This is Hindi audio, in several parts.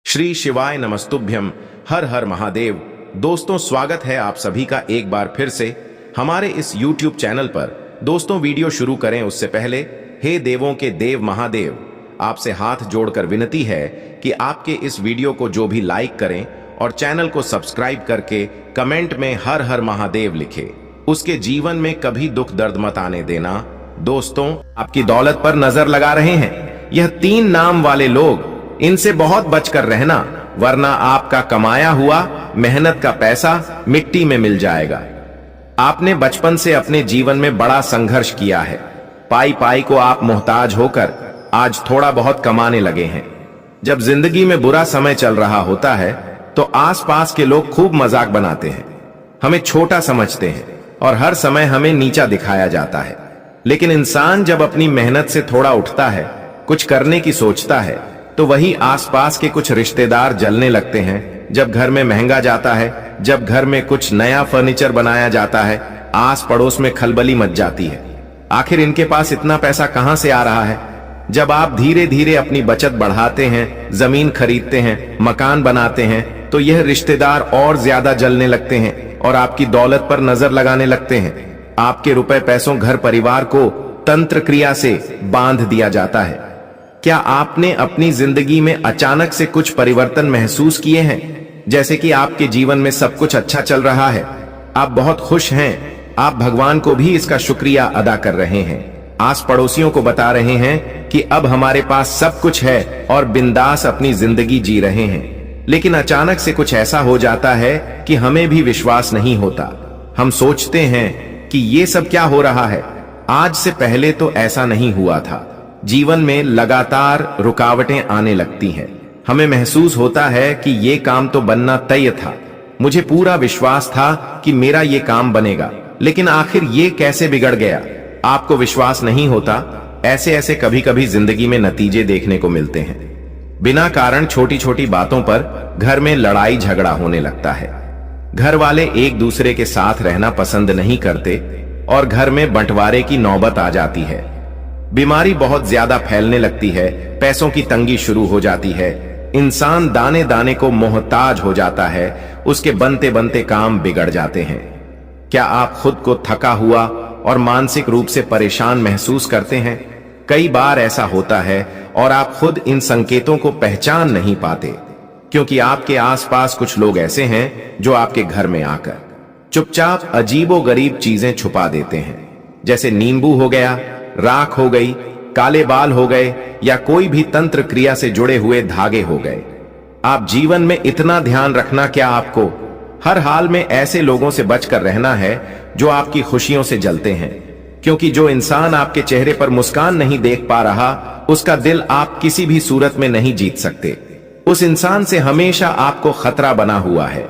श्री शिवाय नमस्तुभ्यम। हर हर महादेव। दोस्तों, स्वागत है आप सभी का एक बार फिर से हमारे इस YouTube चैनल पर। दोस्तों, वीडियो शुरू करें उससे पहले हे देवों के देव महादेव, आपसे हाथ जोड़कर विनती है कि आपके इस वीडियो को जो भी लाइक करें और चैनल को सब्सक्राइब करके कमेंट में हर हर महादेव लिखे, उसके जीवन में कभी दुख दर्द मत आने देना। दोस्तों, आपकी दौलत पर नजर लगा रहे हैं यह 3 नाम वाले लोग, इनसे बहुत बचकर रहना, वरना आपका कमाया हुआ मेहनत का पैसा मिट्टी में मिल जाएगा। आपने बचपन से अपने जीवन में बड़ा संघर्ष किया है, पाई पाई को आप मोहताज होकर आज थोड़ा बहुत कमाने लगे हैं। जब जिंदगी में बुरा समय चल रहा होता है तो आसपास के लोग खूब मजाक बनाते हैं, हमें छोटा समझते हैं और हर समय हमें नीचा दिखाया जाता है। लेकिन इंसान जब अपनी मेहनत से थोड़ा उठता है, कुछ करने की सोचता है, तो वही आसपास के कुछ रिश्तेदार जलने लगते हैं। जब घर में महंगा जाता है, जब घर में कुछ नया फर्नीचर बनाया जाता है, आस पड़ोस में खलबली मच जाती है। आखिर इनके पास इतना पैसा कहां से आ रहा है? जब आप धीरे धीरे अपनी बचत बढ़ाते हैं, जमीन खरीदते हैं, मकान बनाते हैं, तो यह रिश्तेदार और ज्यादा जलने लगते हैं और आपकी दौलत पर नजर लगाने लगते हैं। आपके रुपए पैसों घर परिवार को तंत्र क्रिया से बांध दिया जाता है। क्या आपने अपनी जिंदगी में अचानक से कुछ परिवर्तन महसूस किए हैं? जैसे कि आपके जीवन में सब कुछ अच्छा चल रहा है, आप बहुत खुश हैं, आप भगवान को भी इसका शुक्रिया अदा कर रहे हैं, आस पड़ोसियों को बता रहे हैं कि अब हमारे पास सब कुछ है और बिंदास अपनी जिंदगी जी रहे हैं। लेकिन अचानक से कुछ ऐसा हो जाता है कि हमें भी विश्वास नहीं होता। हम सोचते हैं कि ये सब क्या हो रहा है, आज से पहले तो ऐसा नहीं हुआ था। जीवन में लगातार रुकावटें आने लगती हैं। हमें महसूस होता है कि ये काम तो बनना तय था, मुझे पूरा विश्वास था कि मेरा ये काम बनेगा, लेकिन आखिर ये कैसे बिगड़ गया? आपको विश्वास नहीं होता? ऐसे ऐसे कभी कभी जिंदगी में नतीजे देखने को मिलते हैं। बिना कारण छोटी छोटी बातों पर घर में लड़ाई झगड़ा होने लगता है। घर वाले एक दूसरे के साथ रहना पसंद नहीं करते और घर में बंटवारे की नौबत आ जाती है। बीमारी बहुत ज्यादा फैलने लगती है, पैसों की तंगी शुरू हो जाती है, इंसान दाने दाने को मोहताज हो जाता है, उसके बनते बनते काम बिगड़ जाते हैं। क्या आप खुद को थका हुआ और मानसिक रूप से परेशान महसूस करते हैं? कई बार ऐसा होता है और आप खुद इन संकेतों को पहचान नहीं पाते, क्योंकि आपके आसपास कुछ लोग ऐसे हैं जो आपके घर में आकर चुपचाप अजीबोगरीब चीजें छुपा देते हैं, जैसे नींबू हो गया, राख हो गई, काले बाल हो गए या कोई भी तंत्र क्रिया से जुड़े हुए धागे हो गए। आप जीवन में इतना ध्यान रखना, क्या आपको हर हाल में ऐसे लोगों से बचकर रहना है जो आपकी खुशियों से जलते हैं, क्योंकि जो इंसान आपके चेहरे पर मुस्कान नहीं देख पा रहा, उसका दिल आप किसी भी सूरत में नहीं जीत सकते। उस इंसान से हमेशा आपको खतरा बना हुआ है।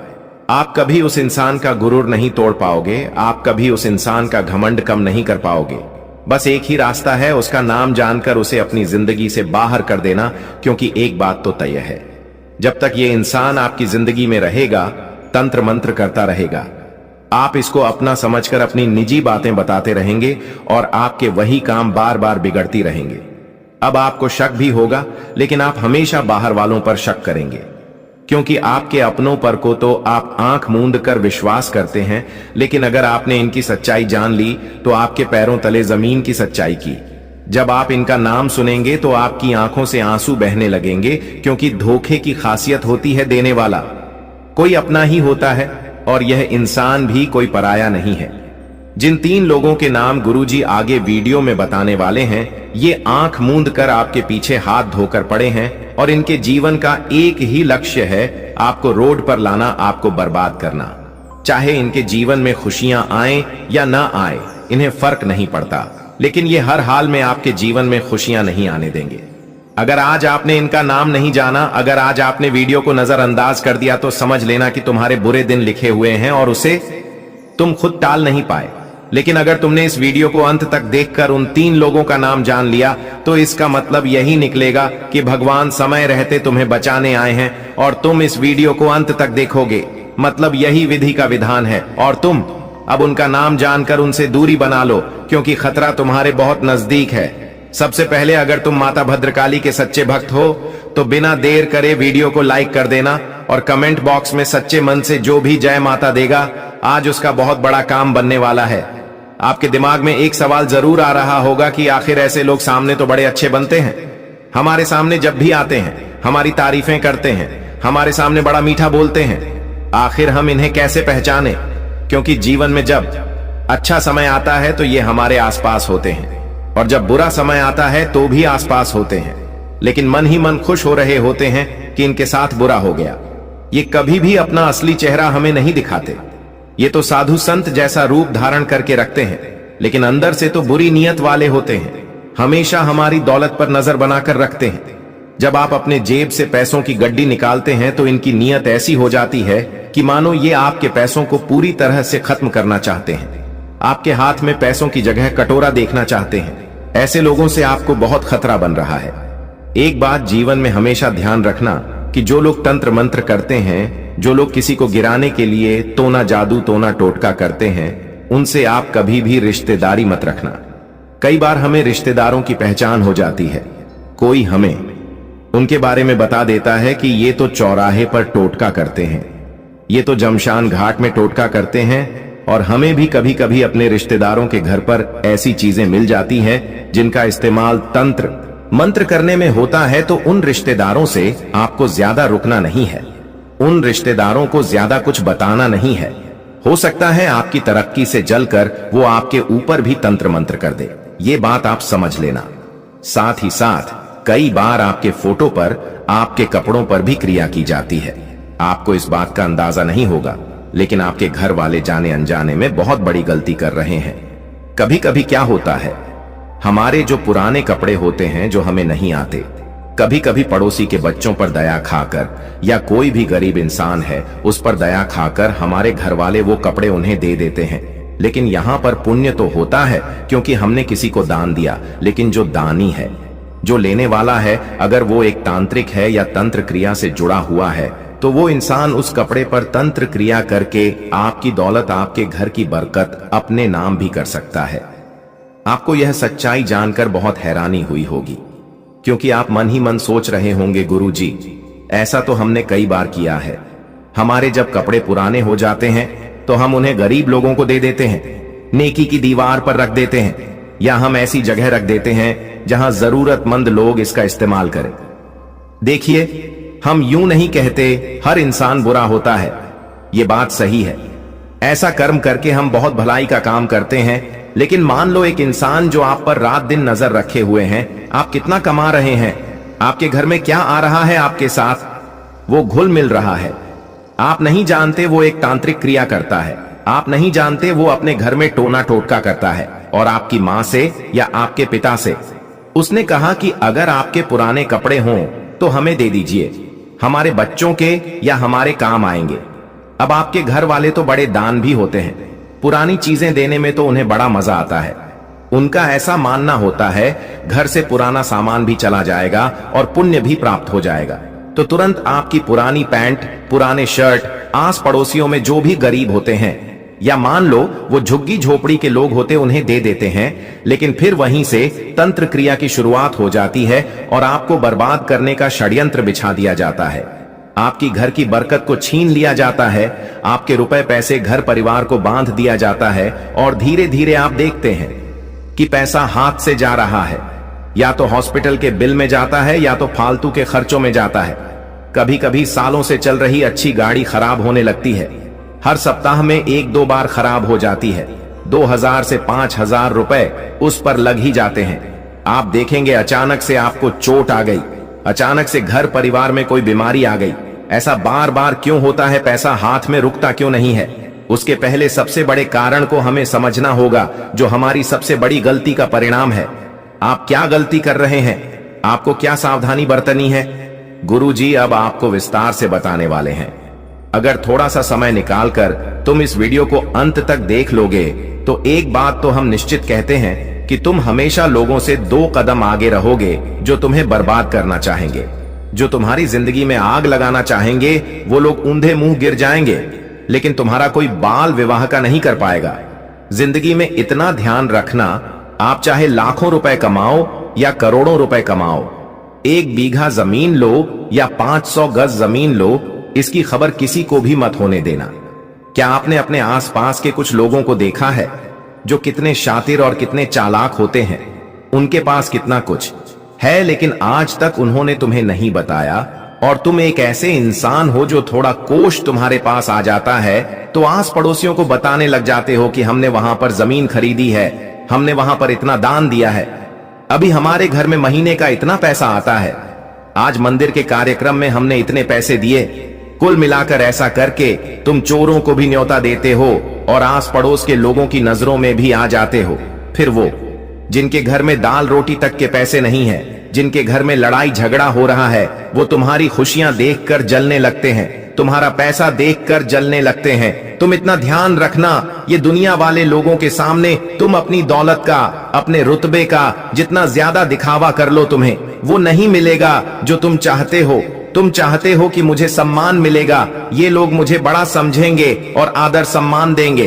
आप कभी उस इंसान का गुरूर नहीं तोड़ पाओगे, आप कभी उस इंसान का घमंड कम नहीं कर पाओगे। बस एक ही रास्ता है, उसका नाम जानकर उसे अपनी जिंदगी से बाहर कर देना, क्योंकि एक बात तो तय है, जब तक ये इंसान आपकी जिंदगी में रहेगा, तंत्र मंत्र करता रहेगा। आप इसको अपना समझकर अपनी निजी बातें बताते रहेंगे और आपके वही काम बार बार बिगड़ती रहेंगे। अब आपको शक भी होगा, लेकिन आप हमेशा बाहर वालों पर शक करेंगे, क्योंकि आपके अपनों पर को तो आप आंख मूंद कर विश्वास करते हैं, लेकिन अगर आपने इनकी सच्चाई जान ली तो आपके पैरों तले जमीन की सच्चाई की। जब आप इनका नाम सुनेंगे तो आपकी आंखों से आंसू बहने लगेंगे, क्योंकि धोखे की खासियत होती है देने वाला कोई अपना ही होता है और यह इंसान भी कोई पराया नहीं है। जिन 3 लोगों के नाम गुरुजी आगे वीडियो में बताने वाले हैं, ये आंख मूंद कर आपके पीछे हाथ धोकर पड़े हैं और इनके जीवन का एक ही लक्ष्य है, आपको रोड पर लाना, आपको बर्बाद करना। चाहे इनके जीवन में खुशियां आए या ना आए, इन्हें फर्क नहीं पड़ता, लेकिन ये हर हाल में आपके जीवन में खुशियां नहीं आने देंगे। अगर आज आपने इनका नाम नहीं जाना, अगर आज आपने वीडियो को नजरअंदाज कर दिया, तो समझ लेना कि तुम्हारे बुरे दिन लिखे हुए हैं और उसे तुम खुद टाल नहीं पाए। लेकिन अगर तुमने इस वीडियो को अंत तक देखकर उन 3 लोगों का नाम जान लिया, तो इसका मतलब यही निकलेगा कि भगवान समय रहते तुम्हें बचाने आए हैं और तुम इस वीडियो को अंत तक देखोगे। मतलब यही विधि का विधान है और तुम अब उनका नाम जानकर उनसे दूरी बना लो, क्योंकि खतरा तुम्हारे बहुत नजदीक है। सबसे पहले अगर तुम माता भद्रकाली के सच्चे भक्त हो तो बिना देर करे वीडियो को लाइक कर देना और कमेंट बॉक्स में सच्चे मन से जो भी जय माता देगा आज उसका बहुत बड़ा काम बनने वाला है। आपके दिमाग में एक सवाल जरूर आ रहा होगा कि आखिर ऐसे लोग सामने तो बड़े अच्छे बनते हैं, हमारे सामने जब भी आते हैं हमारी तारीफें करते हैं, हमारे सामने बड़ा मीठा बोलते हैं, आखिर हम इन्हें कैसे पहचाने? क्योंकि जीवन में जब अच्छा समय आता है तो ये हमारे आसपास होते हैं और जब बुरा समय आता है तो भी आसपास होते हैं, लेकिन मन ही मन खुश हो रहे होते हैं कि इनके साथ बुरा हो गया। ये कभी भी अपना असली चेहरा हमें नहीं दिखाते, ये तो साधु संत जैसा रूप धारण करके रखते हैं, लेकिन अंदर से तो बुरी नीयत वाले होते हैं, हमेशा हमारी दौलत पर नजर बनाकर रखते हैं। जब आप अपने जेब से पैसों की गड्डी निकालते हैं तो इनकी नीयत ऐसी हो जाती है कि मानो ये आपके पैसों को पूरी तरह से खत्म करना चाहते हैं, आपके हाथ में पैसों की जगह कटोरा देखना चाहते हैं। ऐसे लोगों से आपको बहुत खतरा बन रहा है। एक बात जीवन में हमेशा ध्यान रखना कि जो लोग तंत्र मंत्र करते हैं, जो लोग किसी को गिराने के लिए टोना जादू टोना टोटका करते हैं, उनसे आप कभी भी रिश्तेदारी मत रखना। कई बार हमें रिश्तेदारों की पहचान हो जाती है, कोई हमें उनके बारे में बता देता है कि ये तो चौराहे पर टोटका करते हैं, ये तो जमशान घाट में टोटका करते हैं। और हमें भी कभी कभी अपने रिश्तेदारों के घर पर ऐसी चीजें मिल जाती हैं जिनका इस्तेमाल तंत्र मंत्र करने में होता है। तो उन रिश्तेदारों से आपको ज्यादा रुकना नहीं है, उन रिश्तेदारों को ज्यादा कुछ बताना नहीं है। हो सकता है आपकी तरक्की से जलकर वो आपके ऊपर भी तंत्र मंत्र कर दे, ये बात आप समझ लेना। साथ ही साथ कई बार आपके फोटो पर, आपके कपड़ों पर भी क्रिया की जाती है। आपको इस बात का अंदाजा नहीं होगा, लेकिन आपके घर वाले जाने अनजाने में बहुत बड़ी गलती कर रहे हैं। कभी कभी क्या होता है, हमारे जो पुराने कपड़े होते हैं जो हमें नहीं आते, कभी कभी पड़ोसी के बच्चों पर दया खाकर या कोई भी गरीब इंसान है उस पर दया खाकर हमारे घर वाले वो कपड़े उन्हें दे देते हैं। लेकिन यहाँ पर पुण्य तो होता है क्योंकि हमने किसी को दान दिया, लेकिन जो दानी है, जो लेने वाला है, अगर वो एक तांत्रिक है या तंत्र क्रिया से जुड़ा हुआ है तो वो इंसान उस कपड़े पर तंत्र क्रिया करके आपकी दौलत, आपके घर की बरकत अपने नाम भी कर सकता है। आपको यह सच्चाई जानकर बहुत हैरानी हुई होगी, क्योंकि आप मन ही मन सोच रहे होंगे, गुरुजी ऐसा तो हमने कई बार किया है। हमारे जब कपड़े पुराने हो जाते हैं तो हम उन्हें गरीब लोगों को दे देते हैं, नेकी की दीवार पर रख देते हैं, या हम ऐसी जगह रख देते हैं जहां जरूरतमंद लोग इसका इस्तेमाल करें। देखिए, हम यूं नहीं कहते हर इंसान बुरा होता है, ये बात सही है। ऐसा कर्म करके हम बहुत भलाई का काम करते हैं, लेकिन मान लो एक इंसान जो आप पर रात दिन नजर रखे हुए हैं, आप कितना कमा रहे हैं, आपके घर में क्या आ रहा है आपके साथ, वो घुल मिल रहा है। आप नहीं जानते वो एक तांत्रिक क्रिया करता है, आप नहीं जानते वो अपने घर में टोना टोटका करता है, और आपकी माँ से या आपके पिता से। उसने कहा कि अगर आपके पुराने कपड़े हों तो हमें दे दीजिए, हमारे बच्चों के या हमारे काम आएंगे। अब आपके घर वाले तो बड़े दान भी होते हैं, पुरानी चीजें देने में तो उन्हें बड़ा मजा आता है। उनका ऐसा मानना होता है घर से पुराना सामान भी चला जाएगा और पुण्य भी प्राप्त हो जाएगा। तो तुरंत आपकी पुरानी पैंट, पुराने शर्ट आस पड़ोसियों में जो भी गरीब होते हैं या मान लो वो झुग्गी झोपड़ी के लोग होते, उन्हें दे देते हैं। लेकिन फिर वहीं से तंत्र क्रिया की शुरुआत हो जाती है और आपको बर्बाद करने का षड्यंत्र बिछा दिया जाता है। आपकी घर की बरकत को छीन लिया जाता है, आपके रुपए पैसे घर परिवार को बांध दिया जाता है, और धीरे धीरे आप देखते हैं कि पैसा हाथ से जा रहा है, या तो हॉस्पिटल के बिल में जाता है या तो फालतू के खर्चों में जाता है। कभी कभी सालों से चल रही अच्छी गाड़ी खराब होने लगती है, हर सप्ताह में 1-2 बार खराब हो जाती है, 2000 से 5000 रुपए उस पर लग ही जाते हैं। आप देखेंगे अचानक से आपको चोट आ गई, अचानक से घर परिवार में कोई बीमारी आ गई। ऐसा बार बार क्यों होता है? पैसा हाथ में रुकता क्यों नहीं है? उसके पहले सबसे बड़े कारण को हमें समझना होगा, जो हमारी सबसे बड़ी गलती का परिणाम है। आप क्या गलती कर रहे हैं? आपको क्या सावधानी बरतनी है? गुरुजी अब आपको विस्तार से बताने वाले हैं। अगर थोड़ा सा समय निकालकर तुम इस वीडियो को अंत तक देख लोगे तो एक बात तो हम निश्चित कहते हैं कि तुम हमेशा लोगों से 2 कदम आगे रहोगे जो तुम्हें बर्बाद करना चाहेंगे, जो तुम्हारी जिंदगी में आग लगाना चाहेंगे। वो लोग ऊंधे मुंह गिर जाएंगे, लेकिन तुम्हारा कोई बाल विवाह का नहीं कर पाएगा। जिंदगी में इतना ध्यान रखना, आप चाहे लाखों रुपए कमाओ या करोड़ों रुपए कमाओ, 1 बीघा जमीन लो या 500 गज जमीन लो, इसकी खबर किसी को भी मत होने देना। क्या आपने अपने आसपास के कुछ लोगों को देखा है जो कितने शातिर और कितने चालाक होते हैं? उनके पास कितना कुछ है, लेकिन आज तक उन्होंने तुम्हें नहीं बताया। और तुम एक ऐसे इंसान हो जो थोड़ा कोष तुम्हारे पास आ जाता है तो आस पड़ोसियों को बताने लग जाते हो कि हमने वहां पर जमीन खरीदी है, हमने वहां पर इतना दान दिया है, अभी हमारे घर में महीने का इतना पैसा आता है, आज मंदिर के कार्यक्रम में हमने इतने पैसे दिए। कुल मिलाकर ऐसा करके तुम चोरों को भी न्योता देते हो और आस पड़ोस के लोगों की नजरों में भी आ जाते हो। फिर वो जिनके घर में दाल रोटी तक के पैसे नहीं है, जिनके घर में लड़ाई झगड़ा हो रहा है, वो तुम्हारी खुशियां देखकर जलने लगते हैं, तुम्हारा पैसा देखकर जलने लगते हैं। तुम इतना ध्यान रखना, ये दुनिया वाले लोगों के सामने तुम अपनी दौलत का, अपने रुतबे का जितना ज्यादा दिखावा कर लो, तुम्हें वो नहीं मिलेगा जो तुम चाहते हो। तुम चाहते हो कि मुझे सम्मान मिलेगा, ये लोग मुझे बड़ा समझेंगे और आदर सम्मान देंगे।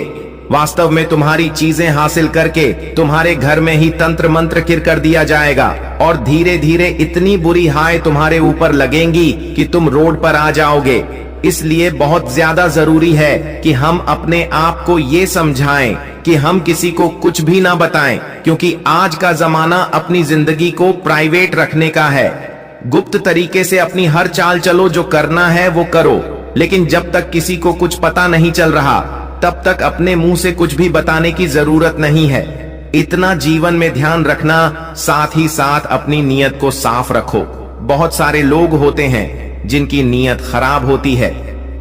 वास्तव में तुम्हारी चीजें हासिल करके तुम्हारे घर में ही तंत्र मंत्र किर कर दिया जाएगा और धीरे धीरे इतनी बुरी हाय तुम्हारे ऊपर लगेंगी कि तुम रोड पर आ जाओगे। इसलिए बहुत ज्यादा जरूरी है कि हम अपने आप को ये समझाएं कि हम किसी को कुछ भी ना बताएं, क्योंकि आज का जमाना अपनी जिंदगी को प्राइवेट रखने का है। गुप्त तरीके से अपनी हर चाल चलो, जो करना है वो करो, लेकिन जब तक किसी को कुछ पता नहीं चल रहा तब तक अपने मुंह से कुछ भी बताने की जरूरत नहीं है। इतना जीवन में ध्यान रखना, साथ ही साथ अपनी नीयत को साफ रखो। बहुत सारे लोग होते हैं जिनकी नीयत खराब होती है,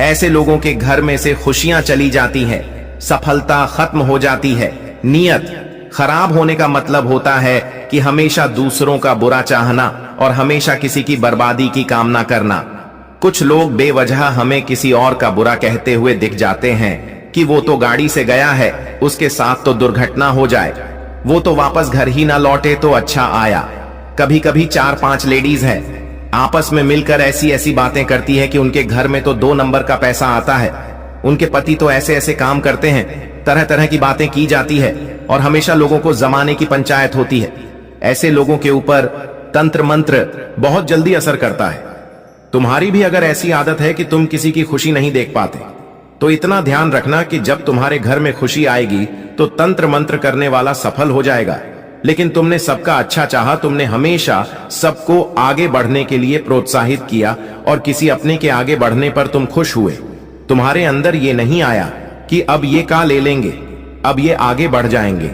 ऐसे लोगों के घर में से खुशियां चली जाती हैं, सफलता खत्म हो जाती है। नीयत खराब होने का मतलब होता है कि हमेशा दूसरों का बुरा चाहना और हमेशा किसी की बर्बादी की कामना करना। कुछ लोग बेवजह हमें किसी और का बुरा कहते हुए दिख जाते हैं कि वो तो गाड़ी से गया है, उसके साथ तो दुर्घटना हो जाए, वो तो वापस घर ही ना लौटे तो अच्छा आया। कभी कभी 4-5 लेडीज हैं, आपस में मिलकर ऐसी ऐसी बातें करती है कि उनके घर में तो 2 नंबर का पैसा आता है, उनके पति तो ऐसे ऐसे काम करते हैं, तरह तरह की बातें की जाती है और हमेशा लोगों को जमाने की पंचायत होती है। ऐसे लोगों के ऊपर तंत्र मंत्र बहुत जल्दी असर करता है। तुम्हारी भी अगर ऐसी आदत है कि तुम किसी की खुशी नहीं देख पाते, तो इतना ध्यान रखना कि जब तुम्हारे घर में खुशी आएगी तो तंत्र मंत्र करने वाला सफल हो जाएगा। लेकिन तुमने सबका अच्छा चाहा, तुमने हमेशा सबको आगे बढ़ने के लिए प्रोत्साहित किया और किसी अपने के आगे बढ़ने पर तुम खुश हुए। तुम्हारे अंदर ये नहीं आया कि अब ये का ले लेंगे, अब ये आगे बढ़ जाएंगे,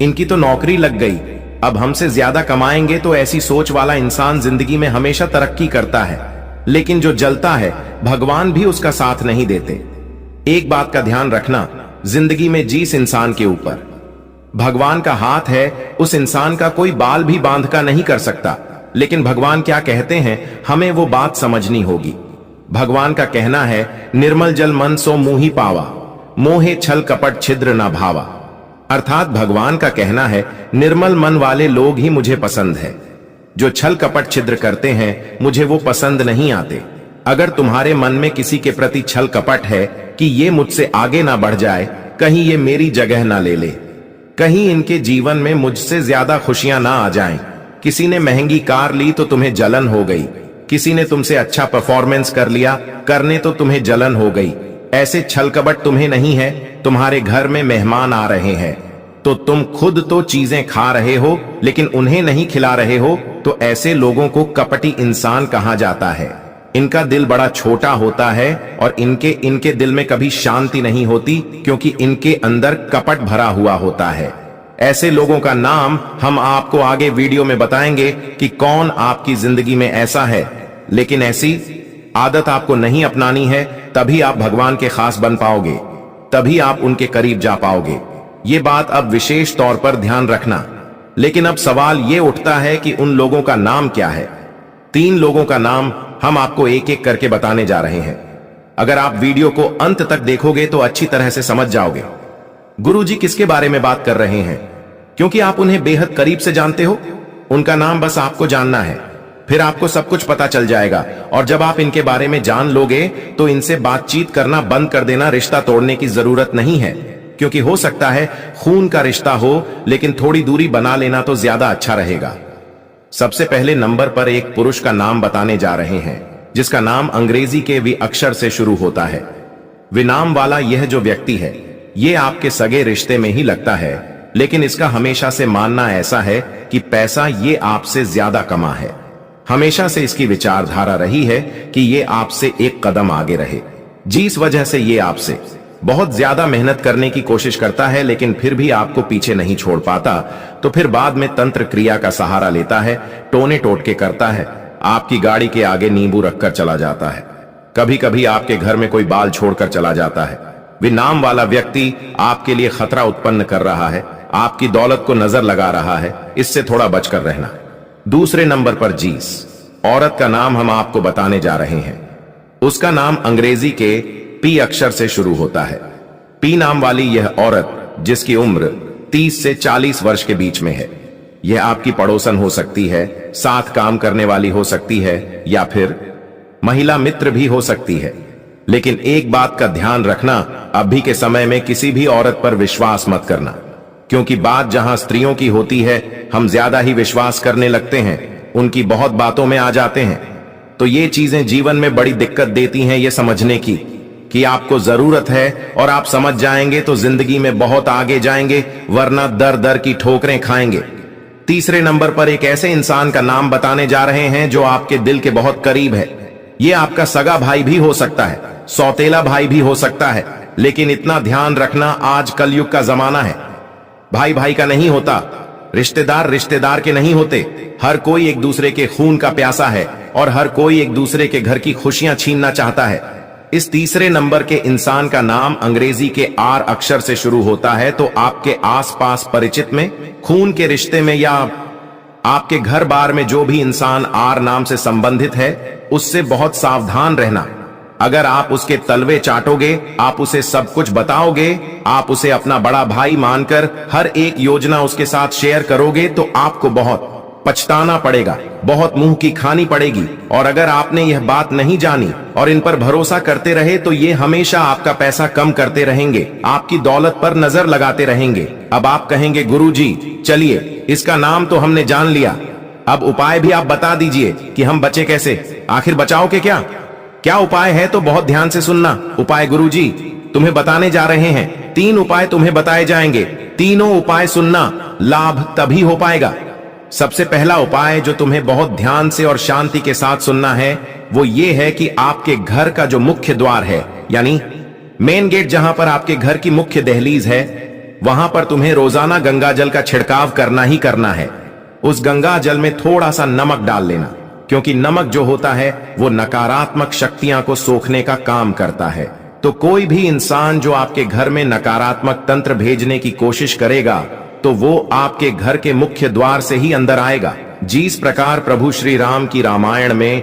इनकी तो नौकरी लग गई, अब हमसे ज्यादा कमाएंगे। तो ऐसी सोच वाला इंसान जिंदगी में हमेशा तरक्की करता है, लेकिन जो जलता है भगवान भी उसका साथ नहीं देते। एक बात का ध्यान रखना, जिंदगी में जिस इंसान के ऊपर भगवान का हाथ है, उस इंसान का कोई बाल भी बांध का नहीं कर सकता। लेकिन भगवान क्या कहते हैं, हमें वो बात समझनी होगी। भगवान का कहना है, निर्मल जल मन सो मुहि पावा, मोहे छल कपट छिद्र न भावा। अर्थात भगवान का कहना है, निर्मल मन वाले लोग ही मुझे पसंद है, जो छल कपट छिद्र करते हैं मुझे वो पसंद नहीं आते। अगर तुम्हारे मन में किसी के प्रति छल कपट है कि ये मुझसे आगे ना बढ़ जाए, कहीं ये मेरी जगह ना ले ले, कहीं इनके जीवन में मुझसे ज्यादा खुशियां ना आ जाएं। किसी ने महंगी कार ली तो तुम्हें जलन हो गई, किसी ने तुमसे अच्छा परफॉर्मेंस कर लिया करने तो तुम्हें जलन हो गई। ऐसे छल कपट तुम्हें नहीं है, तुम्हारे घर में मेहमान आ रहे हैं तो तुम खुद तो चीजें खा रहे हो लेकिन उन्हें नहीं खिला रहे हो, तो ऐसे लोगों को कपटी इंसान कहा जाता है। इनका दिल बड़ा छोटा होता है और इनके दिल में कभी शांति नहीं होती, क्योंकि इनके अंदर कपट भरा हुआ होता है। ऐसे लोगों का नाम हम आपको आगे वीडियो में बताएंगे कि कौन आपकी जिंदगी में ऐसा है। लेकिन ऐसी आदत आपको नहीं अपनानी है, तभी आप भगवान के खास बन पाओगे, तभी आप उनके करीब जा पाओगे। ये बात अब विशेष तौर पर ध्यान रखना। लेकिन अब सवाल ये उठता है कि उन लोगों का नाम क्या है। 3 लोगों का नाम हम आपको एक एक करके बताने जा रहे हैं। अगर आप वीडियो को अंत तक देखोगे तो अच्छी तरह से समझ जाओगे गुरुजी किसके बारे में बात कर रहे हैं, क्योंकि आप उन्हें बेहद करीब से जानते हो। उनका नाम बस आपको जानना है, फिर आपको सब कुछ पता चल जाएगा। और जब आप इनके बारे में जान लोगे तो इनसे बातचीत करना बंद कर देना, रिश्ता तोड़ने की जरूरत नहीं है, क्योंकि हो सकता है खून का रिश्ता हो, लेकिन थोड़ी दूरी बना लेना तो ज्यादा अच्छा रहेगा। सबसे पहले नंबर पर एक पुरुष का नाम बताने जा रहे हैं, जिसका नाम अंग्रेजी के वी अक्षर से शुरू होता है। वे नाम वाला यह जो व्यक्ति है, ये आपके सगे रिश्ते में ही लगता है, लेकिन इसका हमेशा से मानना ऐसा है कि पैसा ये आपसे ज्यादा कमा है। हमेशा से इसकी विचारधारा रही है कि ये आपसे एक कदम आगे रहे। जिस वजह से ये आपसे बहुत ज्यादा मेहनत करने की कोशिश करता है, लेकिन फिर भी आपको पीछे नहीं छोड़ पाता, तो फिर बाद में तंत्र क्रिया का सहारा लेता है, टोने टोटके करता है, आपकी गाड़ी के आगे नींबू रखकर चला जाता है, कभी कभी आपके घर में कोई बाल छोड़कर चला जाता है। वे नाम वाला व्यक्ति आपके लिए खतरा उत्पन्न कर रहा है, आपकी दौलत को नजर लगा रहा है, इससे थोड़ा बचकर रहना। दूसरे नंबर पर जीस औरत का नाम हम आपको बताने जा रहे हैं। उसका नाम अंग्रेजी के पी अक्षर से शुरू होता है। पी नाम वाली यह औरत, जिसकी उम्र 30 से 40 वर्ष के बीच में है, यह आपकी पड़ोसन हो सकती है, साथ काम करने वाली हो सकती है, या फिर महिला मित्र भी हो सकती है। लेकिन एक बात का ध्यान रखना, अभी के समय में किसी भी औरत पर विश्वास मत करना, क्योंकि बात जहां स्त्रियों की होती है, हम ज्यादा ही विश्वास करने लगते हैं, उनकी बहुत बातों में आ जाते हैं। तो ये चीजें जीवन में बड़ी दिक्कत देती हैं, ये समझने की कि आपको जरूरत है, और आप समझ जाएंगे तो जिंदगी में बहुत आगे जाएंगे, वरना दर दर की ठोकरें खाएंगे। तीसरे नंबर पर एक ऐसे इंसान का नाम बताने जा रहे हैं जो आपके दिल के बहुत करीब है। ये आपका सगा भाई भी हो सकता है, सौतेला भाई भी हो सकता है, लेकिन इतना ध्यान रखना, आज कलयुग का जमाना है, भाई भाई का नहीं होता, रिश्तेदार रिश्तेदार के नहीं होते। हर कोई एक दूसरे के खून का प्यासा है, और हर कोई एक दूसरे के घर की खुशियां छीनना चाहता है। इस तीसरे नंबर के इंसान का नाम अंग्रेजी के आर अक्षर से शुरू होता है, तो आपके आसपास परिचित में, खून के रिश्ते में, या आपके घर बार में जो भी इंसान आर नाम से संबंधित है, उससे बहुत सावधान रहना। अगर आप उसके तलवे चाटोगे, आप उसे सब कुछ बताओगे, आप उसे अपना बड़ा भाई मानकर हर एक योजना उसके साथ शेयर करोगे, तो आपको बहुत पछताना पड़ेगा, बहुत मुंह की खानी पड़ेगी। और अगर आपने यह बात नहीं जानी और इन पर भरोसा करते रहे, तो ये हमेशा आपका पैसा कम करते रहेंगे, आपकी दौलत पर नजर लगाते रहेंगे। अब आप कहेंगे, गुरुजी चलिए, इसका नाम तो हमने जान लिया, अब उपाय भी आप बता दीजिए कि हम बचे कैसे। आखिर बचाओ के क्या उपाय है, तो बहुत ध्यान से सुनना। उपाय गुरुजी तुम्हें बताने जा रहे हैं। 3 उपाय तुम्हें बताए जाएंगे, तीनों उपाय सुनना, लाभ तभी हो पाएगा। सबसे पहला उपाय जो तुम्हें बहुत ध्यान से और शांति के साथ सुनना है, वो ये है कि आपके घर का जो मुख्य द्वार है, यानी मेन गेट, जहां पर आपके घर की मुख्य दहलीज है, वहां पर तुम्हें रोजाना गंगा जल का छिड़काव करना ही करना है। उस गंगा जल में थोड़ा सा नमक डाल लेना, क्योंकि नमक जो होता है वो नकारात्मक शक्तियां को सोखने का काम करता है। तो कोई भी इंसान जो आपके घर में नकारात्मक तंत्र भेजने की कोशिश करेगा, तो वो आपके घर के मुख्य द्वार से ही अंदर आएगा। जिस प्रकार प्रभु श्री राम की रामायण में